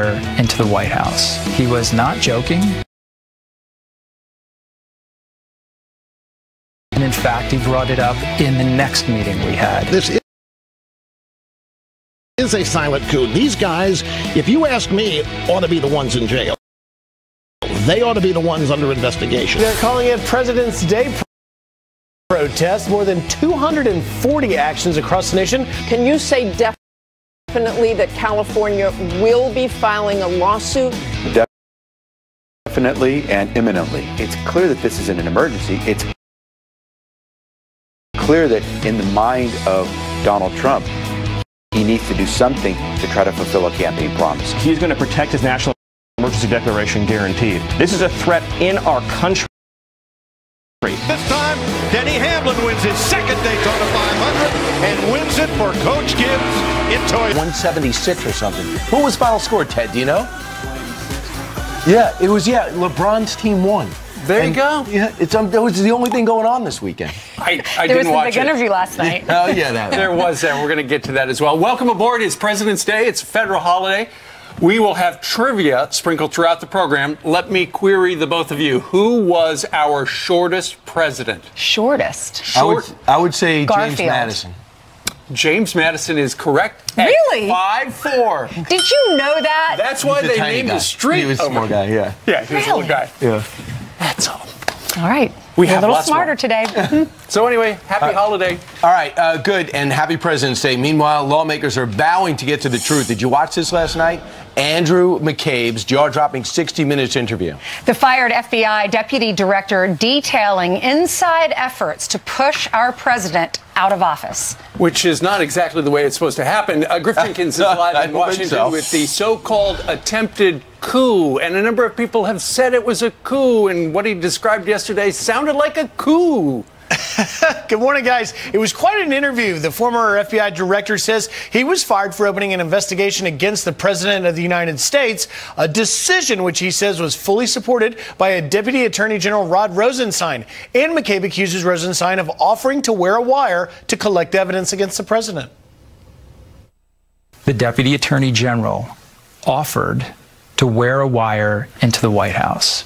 into the White House. He was not joking. And in fact, he brought it up in the next meeting we had. This is a silent coup. These guys, if you ask me, ought to be the ones in jail. They ought to be the ones under investigation. They're calling it President's Day protest. More than 240 actions across the nation. Can you say definitely that California will be filing a lawsuit? Definitely and imminently. It's clear that this isn't an emergency. It's clear that in the mind of Donald Trump, he needs to do something to try to fulfill a campaign promise. He's going to protect his national emergency declaration, guaranteed. This is a threat in our country. This time, Denny Hamlin wins his second Daytona 500 and wins it for Coach Gibbs in Toyota. 176 or something. What was final score, Ted? Do you know? Yeah, it was, LeBron's team won. There you go. Yeah, that was the only thing going on this weekend. I there didn't was watch a big interview last night. Oh, yeah, that. There was that. We're going to get to that as well. Welcome aboard. It's President's Day. It's a federal holiday. We will have trivia sprinkled throughout the program. Let me query the both of you. Who was our shortest president? Shortest? I would say Garfield. James Madison. James Madison is correct. At really? 5'4". Did you know that? That's why they named the street. He was a small guy, yeah. Yeah, he was a little guy. Yeah. That's all. All right. We You're have a little lots smarter more. today. So anyway, happy holiday. All right, good, and happy President's Day. Meanwhile, lawmakers are bowing to get to the truth. Did you watch this last night? Andrew McCabe's jaw-dropping 60 Minutes interview. The fired FBI deputy director detailing inside efforts to push our president out of office. Which is not exactly the way it's supposed to happen. Griff Jenkins is live in Washington with the so-called attempted coup. And a number of people have said it was a coup. And what he described yesterday sounded like a coup. Good morning, guys. It was quite an interview. The former FBI director says he was fired for opening an investigation against the President of the United States, a decision which he says was fully supported by a Deputy Attorney General Rod Rosenstein. And McCabe accuses Rosenstein of offering to wear a wire to collect evidence against the president. The Deputy Attorney General offered to wear a wire into the White House.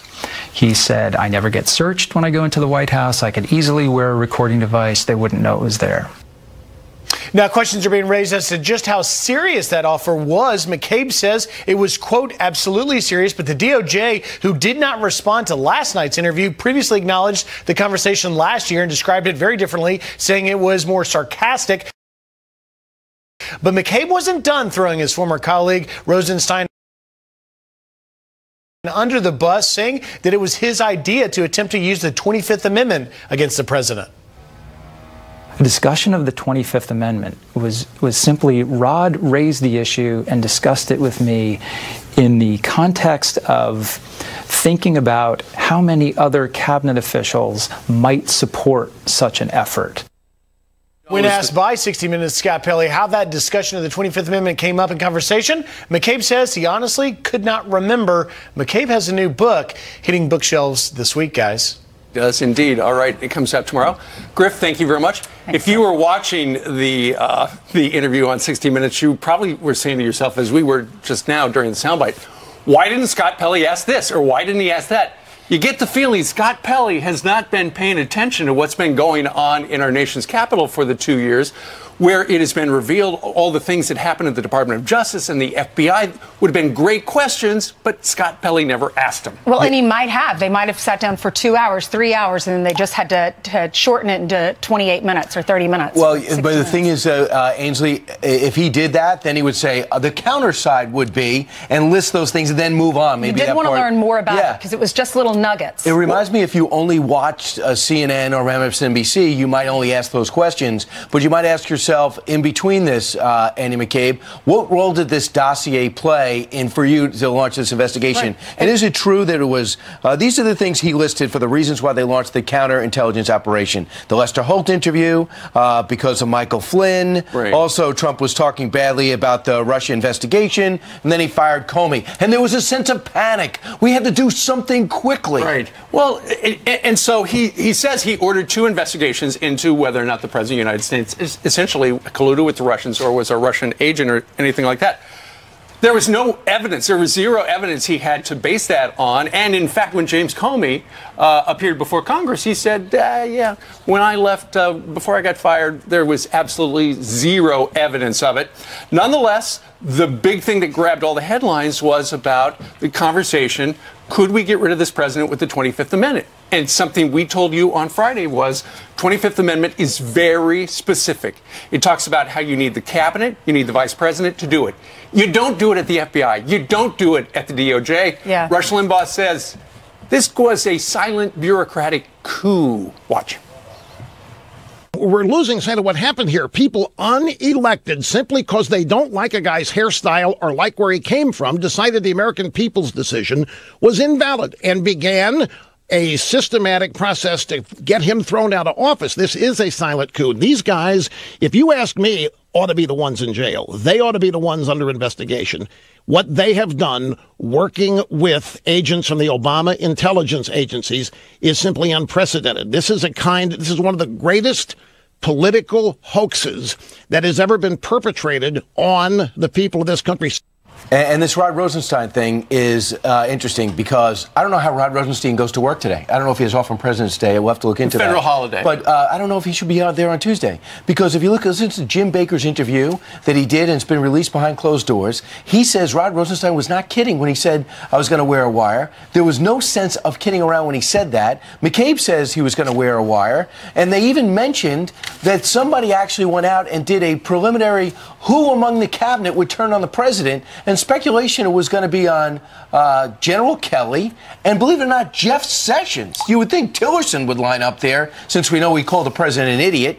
He said, I never get searched when I go into the White House. I could easily wear a recording device. They wouldn't know it was there. Now, questions are being raised as to just how serious that offer was. McCabe says it was, quote, absolutely serious, but the DOJ, who did not respond to last night's interview, previously acknowledged the conversation last year and described it very differently, saying it was more sarcastic. But McCabe wasn't done throwing his former colleague, Rosenstein, under the bus, saying that it was his idea to attempt to use the 25th Amendment against the president. The discussion of the 25th Amendment was simply Rod raised the issue and discussed it with me in the context of thinking about how many other cabinet officials might support such an effort. When asked by 60 Minutes' Scott Pelley how that discussion of the 25th Amendment came up in conversation, McCabe says he honestly could not remember. McCabe has a new book hitting bookshelves this week, guys. Does indeed. All right, it comes out tomorrow. Griff, thank you very much. If you were watching the interview on 60 Minutes, you probably were saying to yourself, as we were just now during the soundbite, why didn't Scott Pelley ask this, or why didn't he ask that? You get the feeling Scott Pelley has not been paying attention to what's been going on in our nation's capital for the 2 years, where it has been revealed all the things that happened at the Department of Justice and the FBI would have been great questions, but Scott Pelley never asked them. Well, and he might have. They might have sat down for 2 hours, 3 hours, and then they just had to shorten it into 28 minutes or 30 minutes. Well, but the thing is, Ainsley, if he did that, then he would say the counter side would be and list those things and then move on. Maybe you did want to learn more about it because it was just little nuggets. It reminds me if you only watched CNN or MSNBC, you might only ask those questions, but you might ask yourself, in between this, Andy McCabe, what role did this dossier play in for you to launch this investigation? Right. And is it true that it was, these are the things he listed for the reasons why they launched the counterintelligence operation. The Lester Holt interview, because of Michael Flynn. Right. Also, Trump was talking badly about the Russia investigation, and then he fired Comey. And there was a sense of panic. We had to do something quickly. Right. Well, and so he says he ordered 2 investigations into whether or not the President of the United States is essentially colluded with the Russians or was a Russian agent or anything like that. There was no evidence. There was zero evidence he had to base that on. And in fact, when James Comey appeared before Congress, he said, yeah, when I left, before I got fired, there was absolutely zero evidence of it. Nonetheless, the big thing that grabbed all the headlines was about the conversation, could we get rid of this president with the 25th Amendment? And something we told you on Friday was 25th Amendment is very specific. It talks about how you need the cabinet, you need the vice president to do it. You don't do it at the FBI. You don't do it at the DOJ. Yeah. Rush Limbaugh says this was a silent bureaucratic coup. Watch. We're losing sight of what happened here. People unelected simply because they don't like a guy's hairstyle or like where he came from decided the American people's decision was invalid and began a systematic process to get him thrown out of office. This is a silent coup. These guys, if you ask me, ought to be the ones in jail. They ought to be the ones under investigation. What they have done working with agents from the Obama intelligence agencies is simply unprecedented. This is one of the greatest political hoaxes that has ever been perpetrated on the people of this country. And this Rod Rosenstein thing is interesting because I don't know how Rod Rosenstein goes to work today. I don't know if he is off on President's Day. We'll have to look into that. Federal holiday. But I don't know if he should be out there on Tuesday. Because if you listen to Jim Baker's interview that he did and it's been released behind closed doors, he says Rod Rosenstein was not kidding when he said, I was going to wear a wire. There was no sense of kidding around when he said that. McCabe says he was going to wear a wire. And they even mentioned that somebody actually went out and did a preliminary who among the cabinet would turn on the president, and speculation it was going to be on General Kelly and, believe it or not, Jeff Sessions. You would think Tillerson would line up there since we know he called the president an idiot.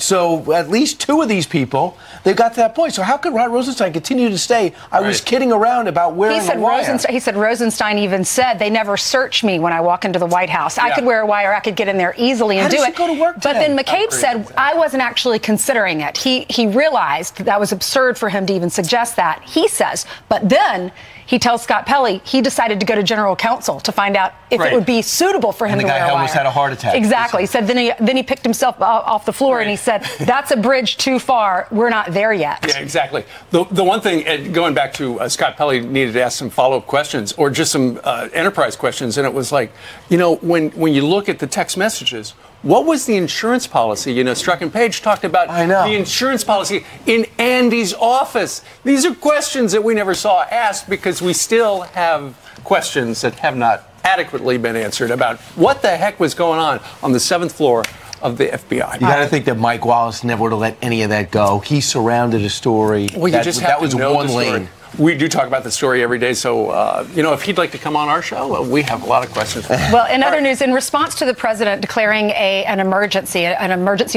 So at least two of these people, they've got to that point. So how could Rod Rosenstein continue to say, I was kidding around about wearing a wire? He said Rosenstein even said, they never search me when I walk into the White House. I could wear a wire. I could get in there easily and do it. How does he go to work today? But then McCabe said, I wasn't actually considering it. He realized that was absurd for him to even suggest that. He says, but then he tells Scott Pelley he decided to go to general counsel to find out if it would be suitable for him to wear a wire. And the guy almost had a heart attack. Exactly. He said then he picked himself off the floor and he said, that's a bridge too far. We're not there yet. Yeah, exactly. The one thing, going back to Scott Pelley needed to ask some follow-up questions or just some enterprise questions. And it was like, when you look at the text messages, what was the insurance policy? Strzok and Page talked about the insurance policy in Andy's office. These are questions that we never saw asked because we still have questions that have not adequately been answered about what the heck was going on the 7th floor of the FBI. You got to think that Mike Wallace never would have let any of that go. He surrounded a story. Well, that was one lane. We do talk about the story every day, so, if he'd like to come on our show, we have a lot of questions. Well, in other news, in response to the president declaring an emergency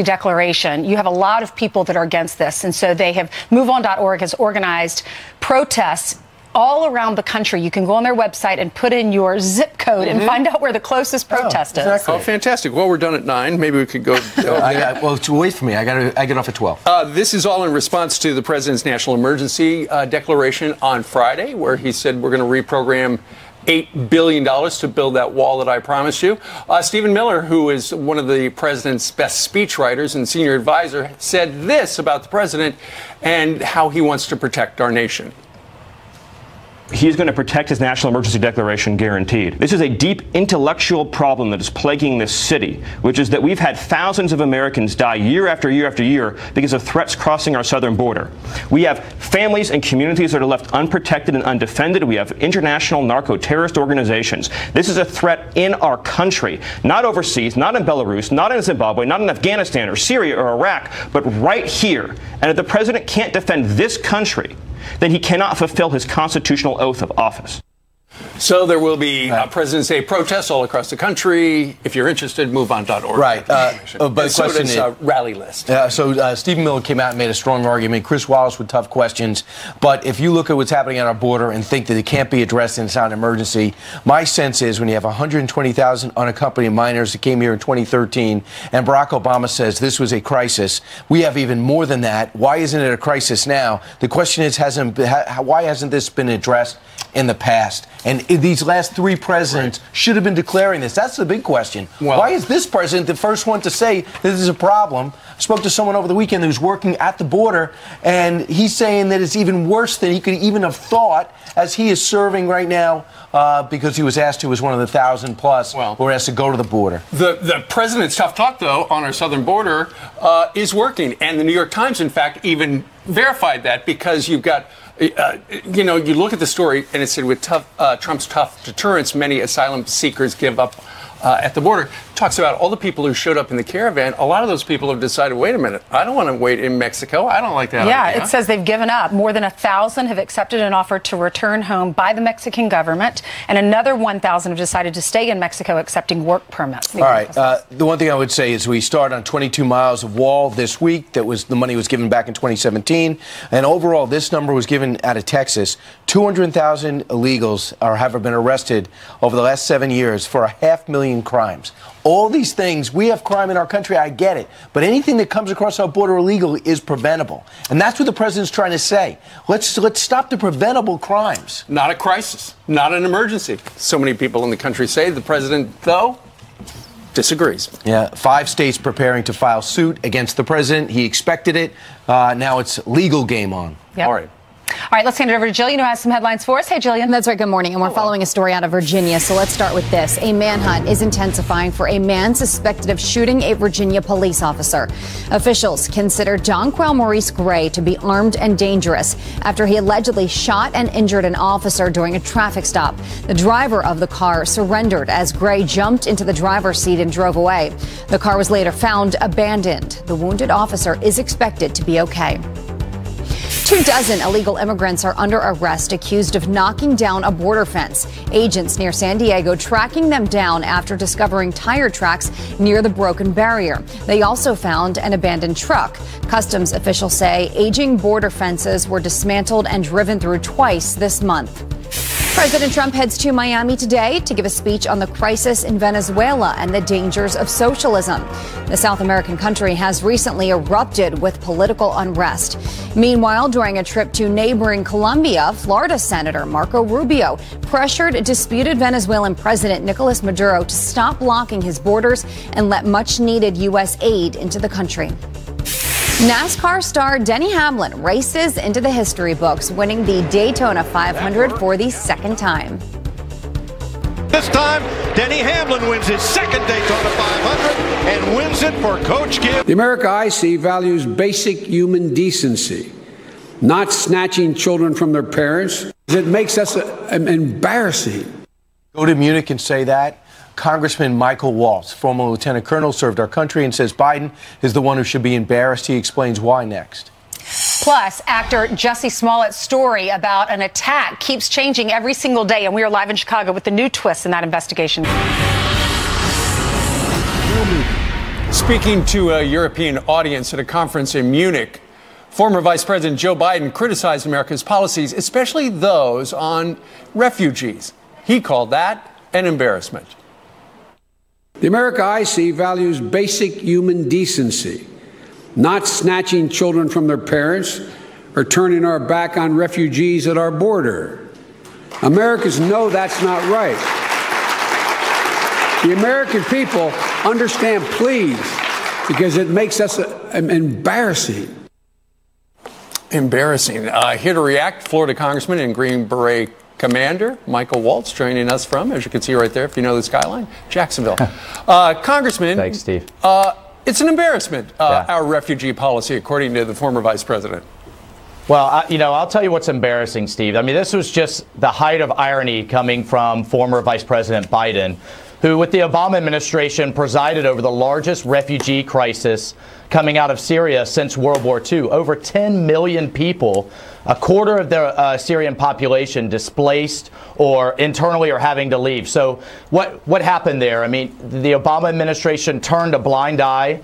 declaration, you have a lot of people that are against this, and so MoveOn.org has organized protests all around the country. You can go on their website and put in your zip code and find out where the closest protest is. Oh, fantastic. Well, we're done at 9. Maybe we could go. Wait for me. I get off at 12. This is all in response to the president's national emergency declaration on Friday, where he said we're going to reprogram $8 billion to build that wall that I promised you. Stephen Miller, who is one of the president's best speechwriters and senior advisor, said this about the president and how he wants to protect our nation. He's going to protect his national emergency declaration, guaranteed. This is a deep intellectual problem that is plaguing this city, which is that we've had thousands of Americans die year after year after year because of threats crossing our southern border. We have families and communities that are left unprotected and undefended. We have international narco-terrorist organizations. This is a threat in our country, not overseas, not in Belarus, not in Zimbabwe, not in Afghanistan or Syria or Iraq, but right here. And if the president can't defend this country, then he cannot fulfill his constitutional oath of office. So there will be President's Day protests all across the country. If you're interested, MoveOn.org. Right. But the question is rally list. So Stephen Miller came out and made a strong argument. Chris Wallace with tough questions. But if you look at what's happening at our border and think that it can't be addressed in a sound emergency, my sense is when you have 120,000 unaccompanied minors that came here in 2013 and Barack Obama says this was a crisis, we have even more than that. Why isn't it a crisis now? The question is, why hasn't this been addressed in the past? And these last three presidents should have been declaring this. That's the big question. Well, why is this president the first one to say this is a problem? I spoke to someone over the weekend who's working at the border, and he's saying that it's even worse than he could even have thought, as he is serving right now because he was asked to, was one of the 1,000+ who were asked to go to the border. The president's tough talk, though, on our southern border is working. And the New York Times, in fact, even verified that, because you've got, you look at the story and it said with Trump's tough deterrence, many asylum seekers give up at the border. Talks about all the people who showed up in the caravan. A lot of those people have decided, wait a minute, I don't want to wait in Mexico. I don't like that idea. It says they've given up. More than 1,000 have accepted an offer to return home by the Mexican government, and another 1,000 have decided to stay in Mexico accepting work permits. All right. The one thing I would say is we start on 22 miles of wall this week. That was the money was given back in 2017, and overall this number was given out of Texas. 200,000 illegals have been arrested over the last 7 years for 500,000 crimes. All these things, we have crime in our country, I get it. But anything that comes across our border illegal is preventable. And that's what the president's trying to say. Let's stop the preventable crimes. Not a crisis, not an emergency. So many people in the country say. The president, though, disagrees. Yeah, 5 states preparing to file suit against the president. He expected it. Now it's legal game on. Yep. All right. All right, let's hand it over to Jillian, who has some headlines for us. Hey, Jillian. That's right. Good morning. And we're following a story out of Virginia. So let's start with this. A manhunt is intensifying for a man suspected of shooting a Virginia police officer. Officials consider Jonquel Maurice Gray to be armed and dangerous after he allegedly shot and injured an officer during a traffic stop. The driver of the car surrendered as Gray jumped into the driver's seat and drove away. The car was later found abandoned. The wounded officer is expected to be okay. 24 illegal immigrants are under arrest accused of knocking down a border fence. Agents near San Diego tracking them down after discovering tire tracks near the broken barrier. They also found an abandoned truck. Customs officials say aging border fences were dismantled and driven through twice this month. President Trump heads to Miami today to give a speech on the crisis in Venezuela and the dangers of socialism. The South American country has recently erupted with political unrest. Meanwhile, during a trip to neighboring Colombia, Florida Senator Marco Rubio pressured disputed Venezuelan President Nicolas Maduro to stop blocking his borders and let much-needed U.S. aid into the country. NASCAR star Denny Hamlin races into the history books, winning the Daytona 500 for the second time. This time, Denny Hamlin wins his second Daytona 500 and wins it for Coach Gibbs. The America I see values basic human decency, not snatching children from their parents. It makes us embarrassing. Go to Munich and say that. Congressman Michael Waltz, former lieutenant colonel, served our country and says Biden is the one who should be embarrassed. He explains why next. Plus, actor Jussie Smollett's story about an attack keeps changing every single day, and we are live in Chicago with the new twists in that investigation. Speaking to a European audience at a conference in Munich, former Vice President Joe Biden criticized America's policies, especially those on refugees. He called that an embarrassment. The America I see values basic human decency, not snatching children from their parents or turning our back on refugees at our border. Americans know that's not right. The American people understand, please, because it makes us embarrassing. Embarrassing. Here to react, Florida Congressman and Green Beret Commander Michael Waltz joining us from, as you can see right there, if you know the skyline, Jacksonville. Congressman. Thanks, Steve. It's an embarrassment, our refugee policy, according to the former vice president. Well, I'll tell you what's embarrassing, Steve. I mean, this was just the height of irony coming from former Vice President Biden, who, with the Obama administration, presided over the largest refugee crisis coming out of Syria since World War II. Over 10 million people, a quarter of the Syrian population, displaced or internally are having to leave. So what happened there? I mean, the Obama administration turned a blind eye,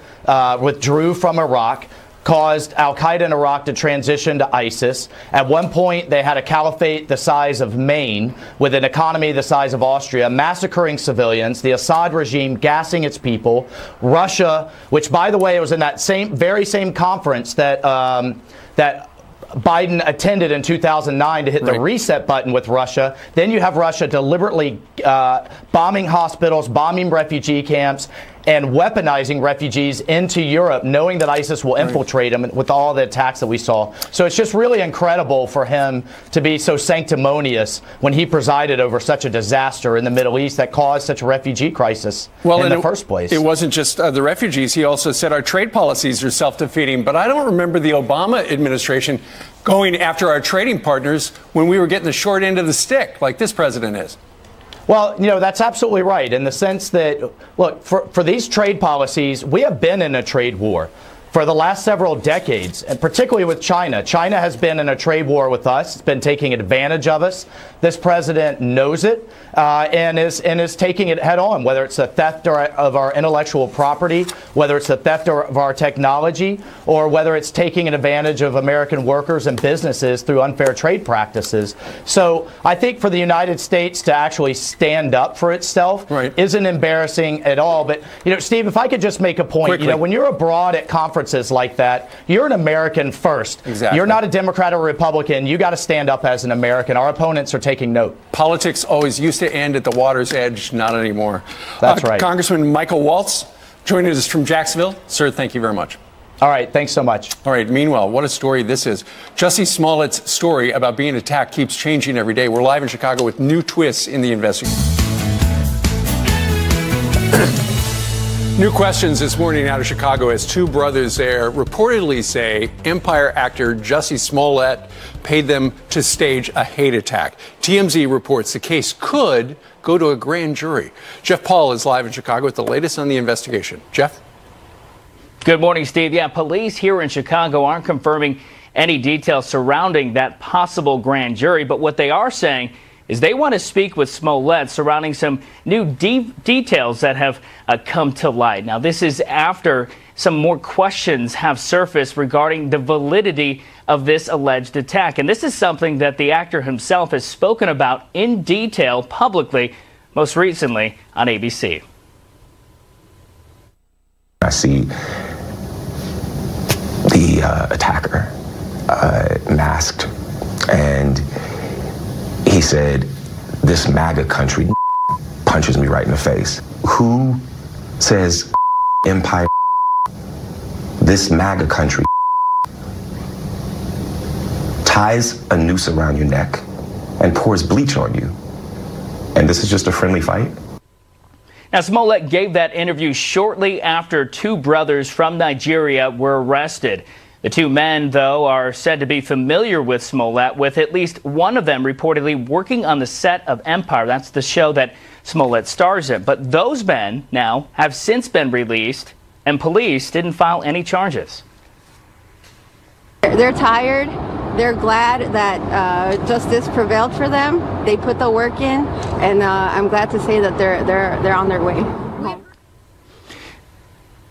withdrew from Iraq, caused al-Qaeda in Iraq to transition to ISIS. At one point, they had a caliphate the size of Maine, with an economy the size of Austria, massacring civilians, the Assad regime gassing its people, Russia, which, by the way, was in that very same conference that Biden attended in 2009 to hit the reset button with Russia. Then you have Russia deliberately bombing hospitals, bombing refugee camps, and weaponizing refugees into Europe, knowing that ISIS will infiltrate them with all the attacks that we saw. So it's just really incredible for him to be so sanctimonious when he presided over such a disaster in the Middle East that caused such a refugee crisis in the first place. It wasn't just the refugees. He also said our trade policies are self-defeating. But I don't remember the Obama administration going after our trading partners when we were getting the short end of the stick like this president is. Well, that's absolutely right in the sense that, look, for these trade policies, we have been in a trade war for the last several decades, and particularly with China. China has been in a trade war with us. It's been taking advantage of us. This president knows it and is taking it head on, whether it's the theft of our intellectual property, whether it's the theft of our technology, or whether it's taking advantage of American workers and businesses through unfair trade practices. So I think for the United States to actually stand up for itself isn't embarrassing at all. But, Steve, if I could just make a point, Quickly. When you're abroad at conferences like that, you're an American first. Exactly. You're not a Democrat or Republican. You got to stand up as an American. Our opponents are taking note. Politics always used to end at the water's edge, not anymore. That's right. Congressman Michael Waltz joining us from Jacksonville. Sir, thank you very much. All right. Thanks so much. All right. Meanwhile, what a story this is. Jussie Smollett's story about being attacked keeps changing every day. We're live in Chicago with new twists in the investigation. New questions this morning out of Chicago as two brothers there reportedly say Empire actor Jussie Smollett paid them to stage a hate attack. TMZ reports the case could go to a grand jury. Jeff Paul is live in Chicago with the latest on the investigation. Jeff? Good morning, Steve. Yeah, police here in Chicago aren't confirming any details surrounding that possible grand jury, but what they are saying is they want to speak with Smollett surrounding some new details that have come to light. Now, this is after some more questions have surfaced regarding the validity of this alleged attack. And this is something that the actor himself has spoken about in detail publicly, most recently on ABC. I see the attacker masked, and he said, "This MAGA country punches me right in the face." Who says Empire? This MAGA country ties a noose around your neck and pours bleach on you. And this is just a friendly fight? Now, Smollett gave that interview shortly after two brothers from Nigeria were arrested. The two men, though, are said to be familiar with Smollett, with at least one of them reportedly working on the set of Empire. That's the show that Smollett stars in. But those men now have since been released, and police didn't file any charges. They're tired. They're glad that justice prevailed for them. They put the work in, and I'm glad to say that they're on their way.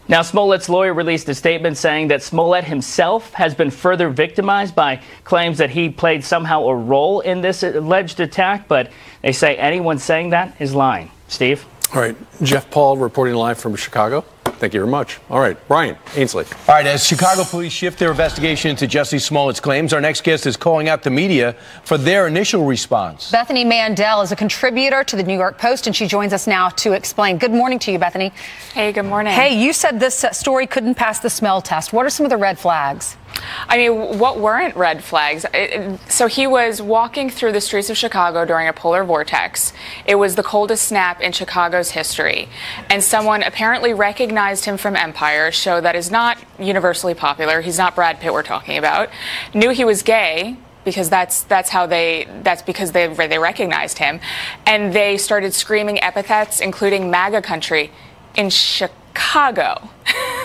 Now, Smollett's lawyer released a statement saying that Smollett himself has been further victimized by claims that he played somehow a role in this alleged attack, but they say anyone saying that is lying. Steve? All right. Jeff Paul reporting live from Chicago. Thank you very much. All right, Brian Ainsley. All right, as Chicago police shift their investigation into Jussie Smollett's claims, our next guest is calling out the media for their initial response. Bethany Mandel is a contributor to the New York Post, and she joins us now to explain. Good morning to you, Bethany. Hey, good morning. Hey, you said this story couldn't pass the smell test. What are some of the red flags? I mean, what weren't red flags? So he was walking through the streets of Chicago during a polar vortex. It was the coldest snap in Chicago's history. And someone apparently recognized him from Empire, a show that is not universally popular. He's not Brad Pitt we're talking about. Knew he was gay, because that's because they recognized him. And they started screaming epithets, including MAGA country, in Chicago.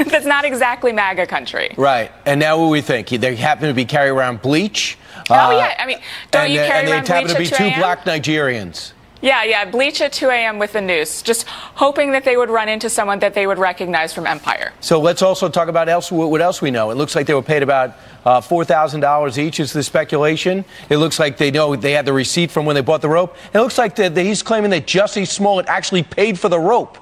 That's not exactly MAGA country. Right. And now what we think? They happen to be carrying around bleach. Oh, yeah. I mean, don't you carry around bleach at 2 a.m.? And they happen to be two black Nigerians. Yeah, bleach at 2 a.m. with the noose, just hoping that they would run into someone that they would recognize from Empire. So let's also talk about what else we know. It looks like they were paid about $4,000 each is the speculation. It looks like they know they had the receipt from when they bought the rope. It looks like he's claiming that Jussie Smollett actually paid for the rope.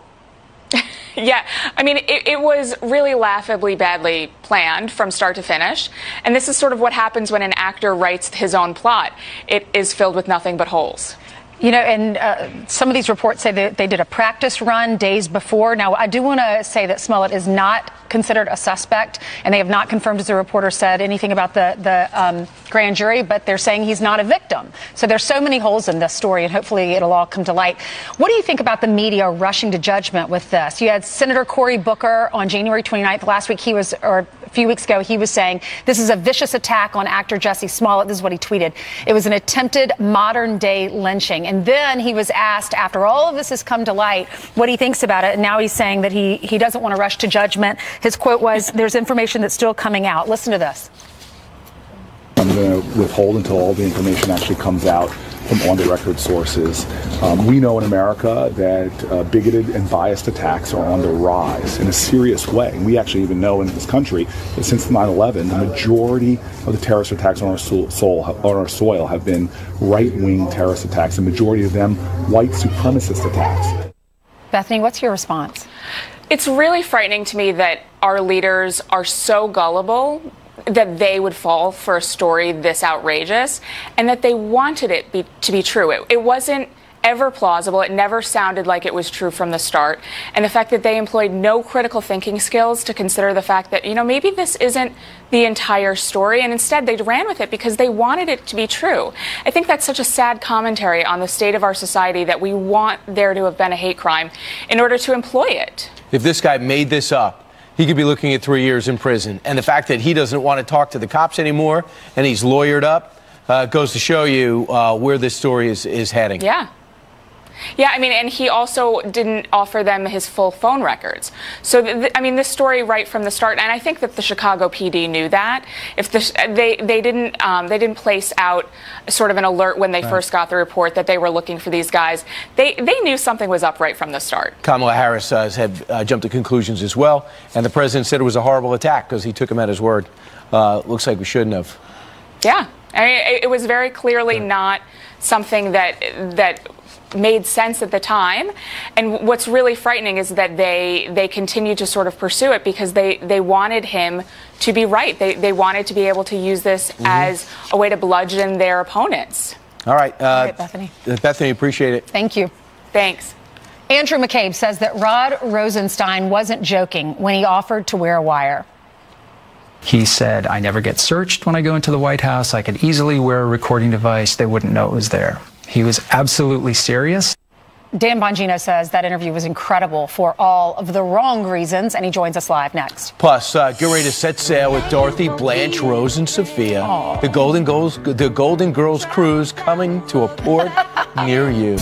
Yeah, I mean, it was really laughably badly planned from start to finish. And this is sort of what happens when an actor writes his own plot. It is filled with nothing but holes. You know, and some of these reports say that they did a practice run days before. Now, I do want to say that Smollett is not considered a suspect, and they have not confirmed, as the reporter said, anything about the grand jury, but they're saying he's not a victim. So there's so many holes in this story, and hopefully it'll all come to light. What do you think about the media rushing to judgment with this? You had Senator Cory Booker on January 29th last week. Or a few weeks ago, he was saying this is a vicious attack on actor Jussie Smollett. This is what he tweeted. It was an attempted modern-day lynching. And then he was asked, after all of this has come to light, what he thinks about it. And now he's saying that he doesn't want to rush to judgment. His quote was, there's information that's still coming out. Listen to this. I'm going to withhold until all the information actually comes out from on-the-record sources. We know in America that bigoted and biased attacks are on the rise in a serious way. And we actually even know in this country that since 9/11, the majority of the terrorist attacks on our soil have been right-wing terrorist attacks, the majority of them white supremacist attacks. Bethany, what's your response? It's really frightening to me that our leaders are so gullible that they would fall for a story this outrageous and that they wanted it to be true. It wasn't ever plausible. It never sounded like it was true from the start. And the fact that they employed no critical thinking skills to consider the fact that, you know, maybe this isn't the entire story, and instead they ran with it because they wanted it to be true. I think that's such a sad commentary on the state of our society that we want there to have been a hate crime in order to employ it. If this guy made this up, he could be looking at 3 years in prison. And the fact that he doesn't want to talk to the cops anymore and he's lawyered up goes to show you where this story is heading. Yeah. Yeah, I mean, and he also didn't offer them his full phone records. So, I mean, this story right from the start, and I think that the Chicago PD knew that. If they didn't place out sort of an alert when they first got the report that they were looking for these guys. They knew something was up right from the start. Kamala Harris has jumped to conclusions as well, and the president said it was a horrible attack because he took him at his word. Looks like we shouldn't have. Yeah, I mean, it was very clearly not something that made sense at the time. And what's really frightening is that they continue to sort of pursue it because they wanted him to be right. They wanted to be able to use this as a way to bludgeon their opponents. All right, Bethany. Bethany, appreciate it. Thank you. Thanks. Andrew McCabe says that Rod Rosenstein wasn't joking when he offered to wear a wire. He said, I never get searched when I go into the White House. I could easily wear a recording device. They wouldn't know it was there. He was absolutely serious. Dan Bongino says that interview was incredible for all of the wrong reasons, and he joins us live next. Plus, get ready to set sail with Dorothy, Blanche, Rose, and Sophia. Aww. The Golden Girls cruise coming to a port near you.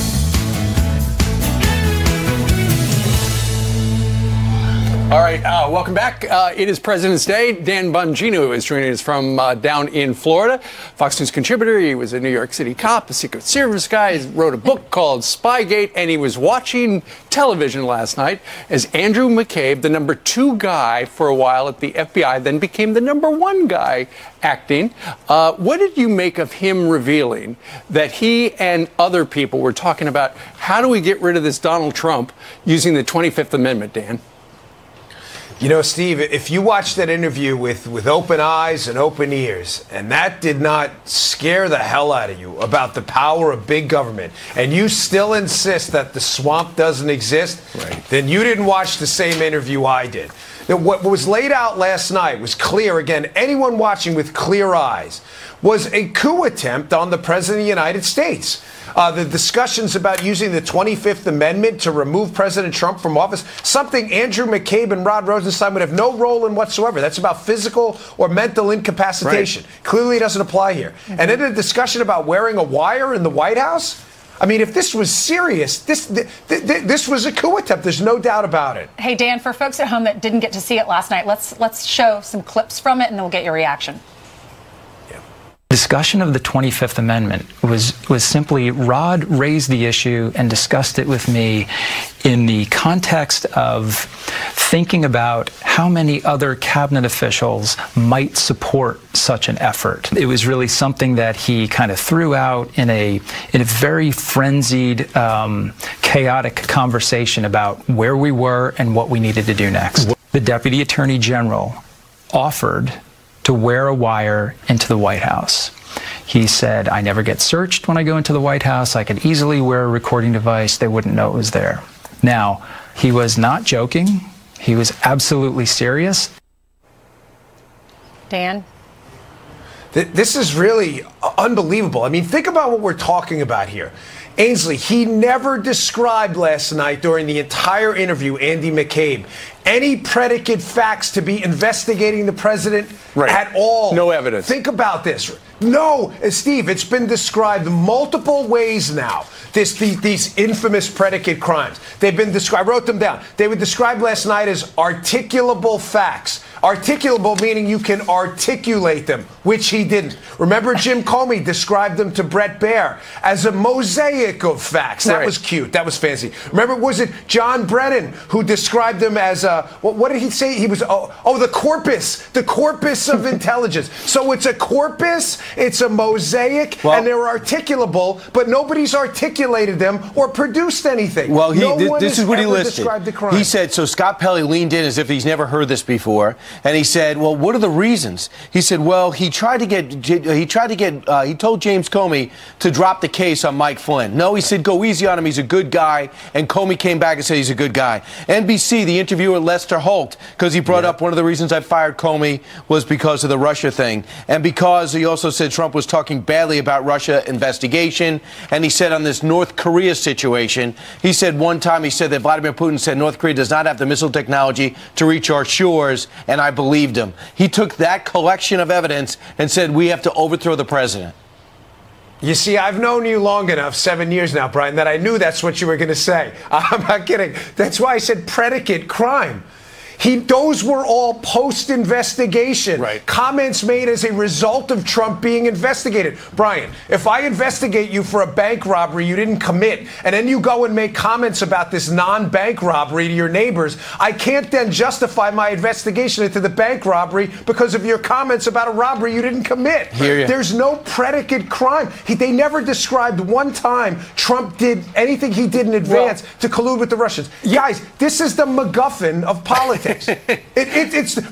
All right, welcome back. It is President's Day. Dan Bongino is joining us from down in Florida. Fox News contributor. He was a New York City cop, a Secret Service guy. He wrote a book called Spygate, and he was watching television last night as Andrew McCabe, the #2 guy for a while at the FBI, then became the #1 guy acting. What did you make of him revealing that he and other people were talking about how do we get rid of this Donald Trump using the 25th Amendment, Dan? You know, Steve, if you watch that interview with open eyes and open ears, and that did not scare the hell out of you about the power of big government, and you still insist that the swamp doesn't exist, then you didn't watch the same interview I did. What was laid out last night was clear. Again, anyone watching with clear eyes, was a coup attempt on the President of the United States. The discussions about using the 25th Amendment to remove President Trump from office, something Andrew McCabe and Rod Rosenstein would have no role in whatsoever. That's about physical or mental incapacitation. Right. Clearly, it doesn't apply here. Mm-hmm. And then a discussion about wearing a wire in the White House. I mean, if this was serious, this was a coup attempt. There's no doubt about it. Hey, Dan, for folks at home that didn't get to see it last night, let's show some clips from it, and then we'll get your reaction. Discussion of the 25th Amendment was simply Rod raised the issue and discussed it with me in the context of thinking about how many other cabinet officials might support such an effort. It was really something that he kind of threw out in a very frenzied, chaotic conversation about where we were and what we needed to do next. The Deputy Attorney General offered to wear a wire into the White House. He said, I never get searched when I go into the White House. I could easily wear a recording device. They wouldn't know it was there. Now, he was not joking. He was absolutely serious. Dan? This is really unbelievable. I mean, think about what we're talking about here. Ainsley, he never described last night during the entire interview, Andy McCabe, any predicate facts to be investigating the president at all. No evidence. Think about this. No, Steve, it's been described multiple ways now. These infamous predicate crimes. They've been described, I wrote them down. They were described last night as articulable facts. Articulable meaning you can articulate them, which he didn't. Remember Jim Comey described them to Bret Baier as a mosaic of facts. That was cute. That was fancy. Remember, was it John Brennan who described them as a, what did he say? He was, the corpus of intelligence. So it's a corpus, it's a mosaic, and they're articulable, but nobody's articulated them or produced anything. Well, this is what he listed. He said, so Scott Pelley leaned in as if he's never heard this before. And he said, well, what are the reasons? He said, well, he told James Comey to drop the case on Mike Flynn. No, he said, go easy on him. He's a good guy. And Comey came back and said he's a good guy. NBC, the interviewer Lester Holt, because he brought up one of the reasons I fired Comey was because of the Russia thing. And because he also said Trump was talking badly about Russia investigation. And he said on this North Korea situation, he said one time, he said that Vladimir Putin said North Korea does not have the missile technology to reach our shores. And I believed him. He took that collection of evidence and said, we have to overthrow the president. You see, I've known you long enough, 7 years now, Brian, that I knew that's what you were going to say. I'm not kidding. That's why I said predicate crime. Those were all post-investigation. Comments made as a result of Trump being investigated. Brian, if I investigate you for a bank robbery you didn't commit, and then you go and make comments about this non-bank robbery to your neighbors, I can't then justify my investigation into the bank robbery because of your comments about a robbery you didn't commit. There's no predicate crime. They never described one time Trump did anything he did in advance to collude with the Russians. Guys, this is the MacGuffin of politics.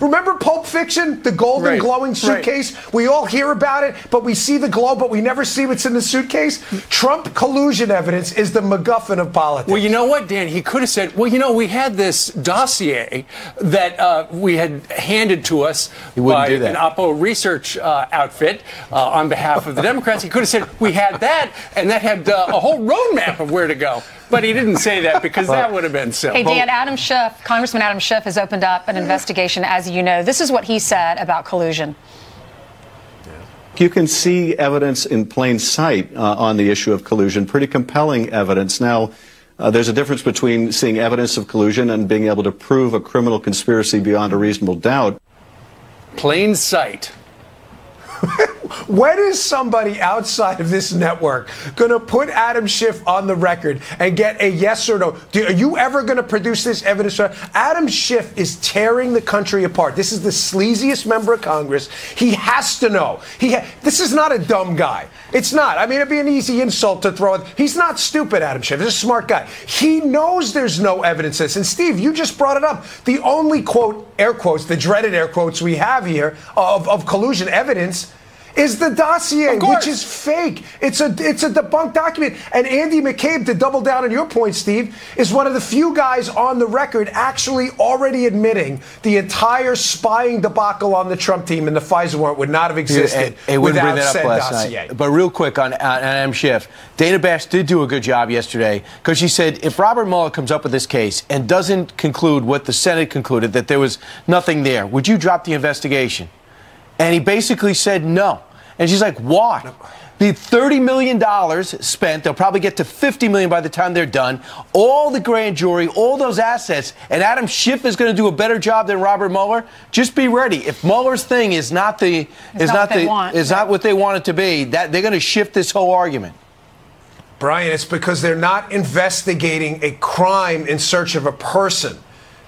Remember Pulp Fiction, the golden glowing suitcase? We all hear about it, but we see the glow, but we never see what's in the suitcase. Trump collusion evidence is the MacGuffin of politics. Well, you know what, Dan? He could have said, well, you know, we had this dossier that we had handed to us by an Oppo research outfit on behalf of the Democrats. He could have said, we had that, and that had a whole roadmap of where to go. But he didn't say that because that would have been silly. Hey, Dan, Adam Schiff, Congressman Adam Schiff has opened up an investigation, as you know. This is what he said about collusion. You can see evidence in plain sight on the issue of collusion, pretty compelling evidence. Now, there's a difference between seeing evidence of collusion and being able to prove a criminal conspiracy beyond a reasonable doubt. Plain sight. When is somebody outside of this network going to put Adam Schiff on the record and get a yes or no? Are you ever going to produce this evidence? Adam Schiff is tearing the country apart. This is the sleaziest member of Congress. He has to know. This is not a dumb guy. It's not. I mean, it'd be an easy insult to throw. He's not stupid, Adam Schiff. He's a smart guy. He knows there's no evidence of this. And Steve, you just brought it up. The only quote, air quotes, the dreaded air quotes we have here of collusion evidence is the dossier, which is fake. It's a debunked document. And Andy McCabe, to double down on your point, Steve, is one of the few guys on the record actually already admitting the entire spying debacle on the Trump team and the FISA warrant would not have existed without said dossier. But real quick on Adam Schiff, Dana Bash did do a good job yesterday because she said if Robert Mueller comes up with this case and doesn't conclude what the Senate concluded, that there was nothing there, would you drop the investigation? And he basically said no. And she's like, why? The $30 million spent, they'll probably get to $50 million by the time they're done. All the grand jury, all those assets, and Adam Schiff is going to do a better job than Robert Mueller. Just be ready. If Mueller's thing is not what they want it to be, that they're going to shift this whole argument. Brian, it's because they're not investigating a crime in search of a person.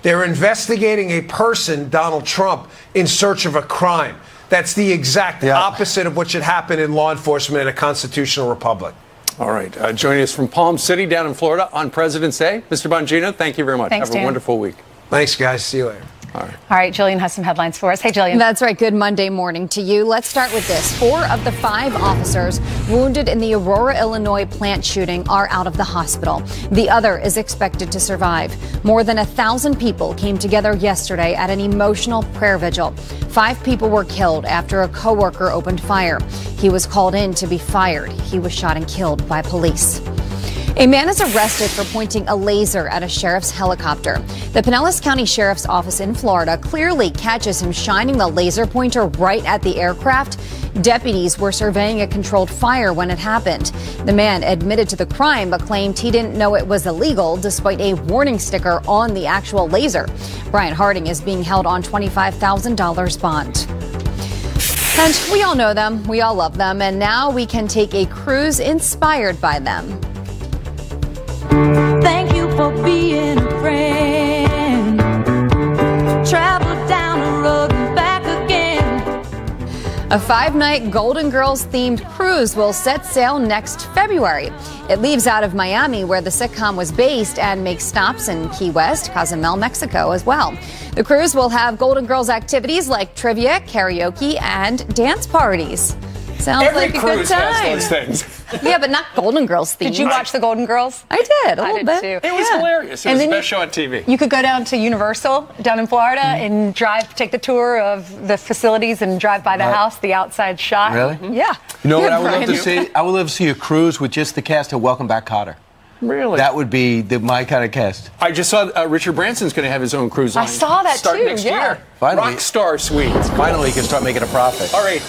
They're investigating a person, Donald Trump, in search of a crime. That's the exact opposite of what should happen in law enforcement in a constitutional republic. All right. Joining us from Palm City down in Florida on President's Day, Mr. Bongino, thank you very much. Thanks, Have a Dan. wonderful week. Thanks, guys. See you later. All right. All right, Jillian has some headlines for us. Hey, Jillian. That's right. Good Monday morning to you. Let's start with this. 4 of the 5 officers wounded in the Aurora, Illinois plant shooting are out of the hospital. The other is expected to survive. More than 1,000 people came together yesterday at an emotional prayer vigil. 5 people were killed after a coworker opened fire. He was called in to be fired. He was shot and killed by police. A man is arrested for pointing a laser at a sheriff's helicopter. The Pinellas County Sheriff's Office in Florida clearly catches him shining the laser pointer right at the aircraft. Deputies were surveying a controlled fire when it happened. The man admitted to the crime but claimed he didn't know it was illegal despite a warning sticker on the actual laser. Brian Harding is being held on $25,000 bond. And we all know them, we all love them, and now we can take a cruise inspired by them. Thank you for being a friend. Travel down the road and back again. A 5-night Golden Girls themed cruise will set sail next February. It leaves out of Miami, where the sitcom was based, and makes stops in Key West, Cozumel, Mexico as well. The cruise will have Golden Girls activities like trivia, karaoke, and dance parties. Sounds Every like a good cruise has time. those things. Yeah, but not Golden Girls themed. Did you watch the Golden Girls? I did, a I little did bit. too. It was hilarious. It And was the then best show on TV. You could go down to Universal down in Florida and take the tour of the facilities and drive by the house, the outside shot. Really? Yeah. You know what I would Brian. love to see? I would love to see a cruise with just the cast of Welcome Back, Kotter. Really? That would be my kind of cast. I just saw Richard Branson's going to have his own cruise line. I saw that Start too, next yeah. year. Finally. Rockstar Suites. Finally, you can start making a profit. All right,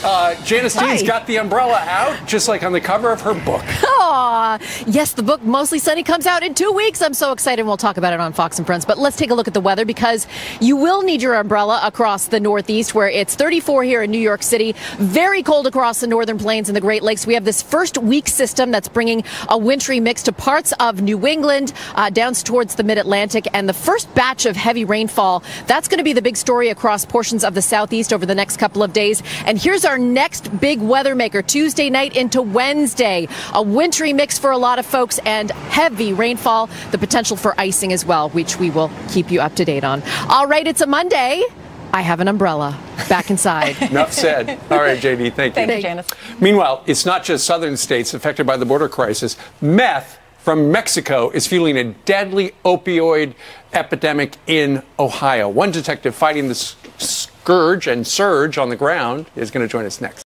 Janice Dean's got the umbrella out, just like on the cover of her book. Aw, yes, the book Mostly Sunny comes out in 2 weeks. I'm so excited. We'll talk about it on Fox and Friends. But let's take a look at the weather, because you will need your umbrella across the Northeast, where it's 34 here in New York City. Very cold across the Northern Plains and the Great Lakes. We have this first weak system that's bringing a wintry mix to parts of New England, down towards the Mid-Atlantic. And the first batch of heavy rainfall, that's going to be the big story across portions of the Southeast over the next couple of days. And here's our next big weather maker, Tuesday night into Wednesday. A wintry mix for a lot of folks and heavy rainfall, the potential for icing as well, which we will keep you up to date on. All right, it's a Monday. I have an umbrella back inside. Enough said. All right, JD, thank you. Thank you, Janice. Meanwhile, it's not just southern states affected by the border crisis. Meth from Mexico is fueling a deadly opioid epidemic in Ohio. One detective fighting the scourge and surge on the ground is going to join us next.